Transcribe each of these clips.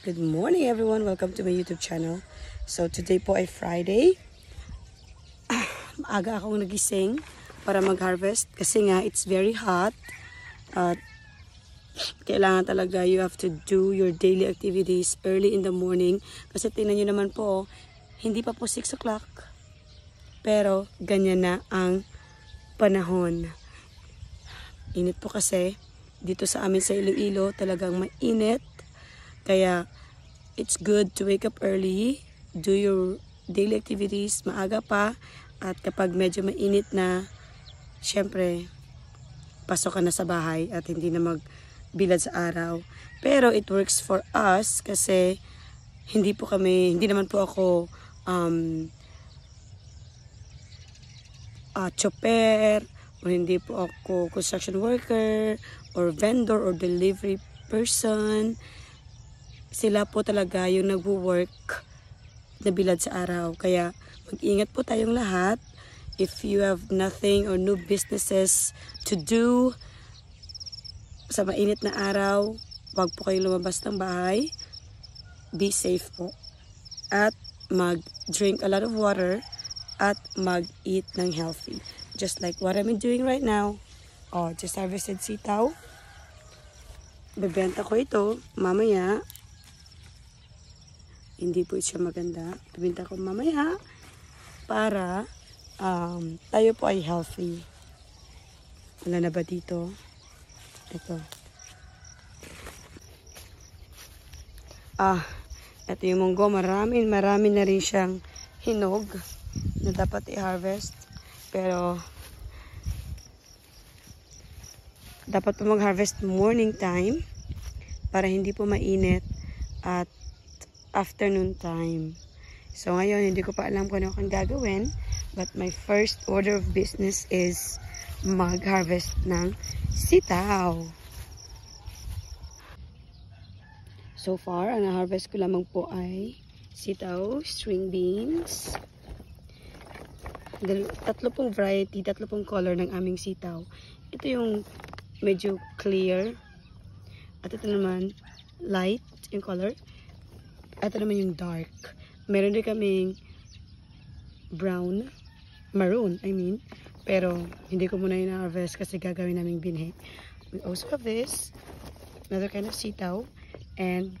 Good morning everyone, welcome to my YouTube channel. So today po ay Friday. Maaga akong nagising para mag-harvest kasi nga it's very hot. At kailangan talaga you have to do your daily activities early in the morning. Kasi tingnan nyo naman po, hindi pa po 6 o'clock. Pero ganyan na ang panahon. Init po kasi. Dito sa amin sa Iloilo talagang mainit. Kaya it's good to wake up early, do your daily activities maaga pa, at kapag medyo mainit na, syempre, pasok ka na sa bahay at hindi na magbilad sa araw. Pero it works for us kasi hindi naman po ako chopper, o hindi po ako construction worker, or vendor, or delivery person. Sila po talaga yung nagwo-work na bilad sa araw. Kaya mag-ingat po tayong lahat. If you have nothing or no businesses to do sa mainit na araw, wag po kayo lumabas ng bahay. Be safe po. At mag-drink a lot of water at mag-eat ng healthy. Just like what I'm doing right now. Oh, just harvested sitaw. Bebenta ko ito mamaya. Hindi po siya maganda. Bibenta ko mamaya para tayo po ay healthy. Wala na ba dito? Ito. Ito yung munggo. Marami na rin siyang hinog na dapat i-harvest. Pero dapat po mag-harvest morning time para hindi po mainit at afternoon time. So ngayon, hindi ko pa alam kung ano akong gagawin. But my first order of business is mag-harvest ng sitaw. So far, ang na-harvest ko lamang po ay sitaw, string beans. Tatlo pong variety, tatlo pong color ng aming sitaw. Ito yung medyo clear. At ito naman, light yung color. Ito naman yung dark. Meron din kaming maroon, pero hindi ko muna ina-harvest kasi gagawin naming binhi. We also have this, another kind of sitaw, and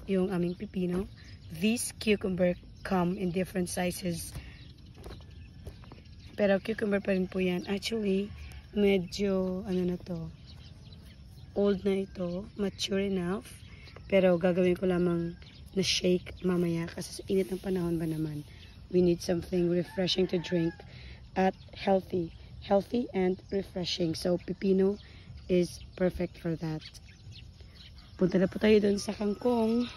yung aming pipino. These cucumber come in different sizes. Pero cucumber pa rin po yan. Actually, medyo, old na ito, mature enough. Pero gagawin ko lamang na shake mamaya kasi sa init ng panahon ba naman, we need something refreshing to drink at healthy and refreshing. So pipino is perfect for that. Punta na po tayo dun sa kangkong.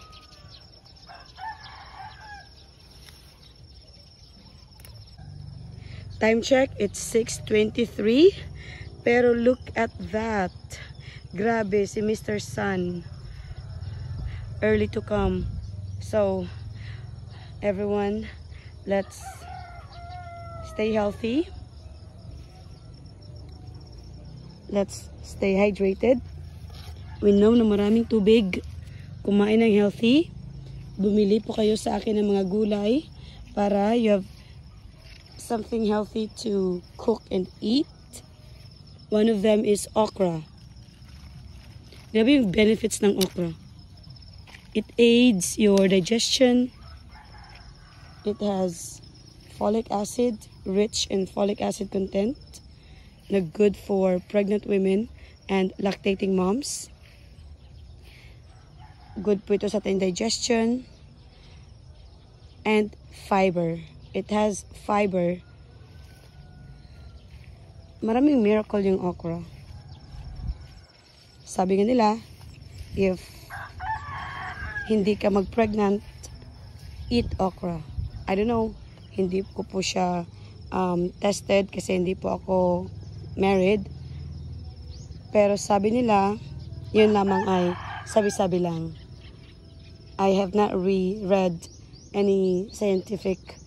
Time check, it's 6:23, pero look at that. Grabe si Mr. Sun, early to come. So, everyone, let's stay healthy. Let's stay hydrated. We know na maraming tubig. Kumain ng healthy. Bumili po kayo sa akin ng mga gulay para you have something healthy to cook and eat. One of them is okra. Grabe yung benefits ng okra. It aids your digestion. It has folic acid, rich in folic acid content, na good for pregnant women and lactating moms. Good po ito sa ating digestion. And fiber. It has fiber. Maraming miracle yung okra. Sabi nga nila, if hindi ka mag-pregnant, eat okra. I don't know, hindi ko po siya tested kasi hindi po ako married. Pero sabi nila, yun lamang ay sabi-sabi lang. I have not read any scientific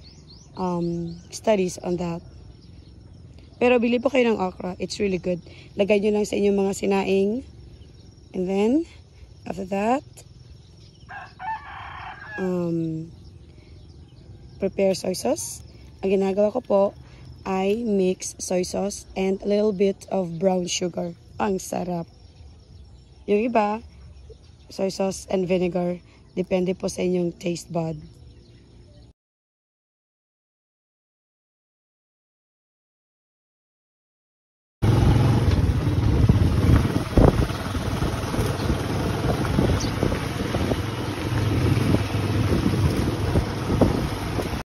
studies on that. Pero bili po kayo ng okra. It's really good. Lagay nyo lang sa inyong mga sinaing. And then, after that, prepare soy sauce. Ang ginagawa ko po ay mix soy sauce and a little bit of brown sugar. Ang sarap. Yung iba, soy sauce and vinegar. Depende po sa inyong taste bud.